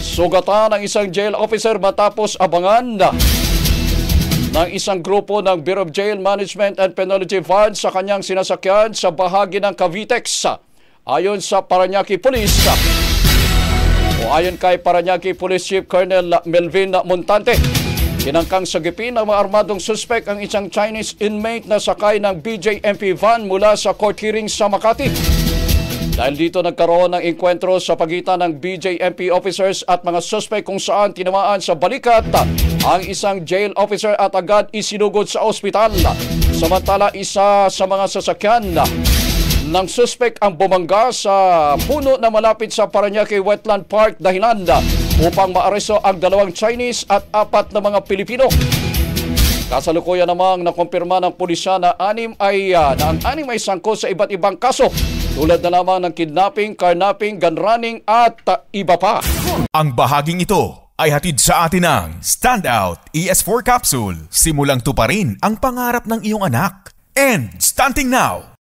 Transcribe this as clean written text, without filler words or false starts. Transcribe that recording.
Sugatan ng isang jail officer matapos abangan ng isang grupo ng Bureau of Jail Management and Penology Fund sa kanyang sinasakyan sa bahagi ng Cavitex. Ayon sa Parañaque Police, ayon kay Parañaque Police Chief Colonel Melvin Montante, tinangkang sagipin ng mga armadong suspect ang isang Chinese inmate na sakay ng BJMP van mula sa court hearing sa Makati. Dahil dito nagkaroon ng enkwentro sa pagitan ng BJMP officers at mga suspect kung saan tinamaan sa balikat ang isang jail officer at agad isinugod sa ospital. Samantala, isa sa mga sasakyan ng suspect ang bumangga sa puno na malapit sa Parañaque Wetland Park dahilan upang maaresto ang 2 Chinese at 4 na mga Pilipino. Kasalukuyan namang nakumpirma ng pulisya na ang 6 ay sangkot sa iba't ibang kaso tulad na lamang ng kidnapping, carnapping, gun running at iba pa. Ang bahaging ito ay hatid sa atin ng Standout ES4 Capsule. Simulang tuparin ang pangarap ng iyong anak. And stunting now,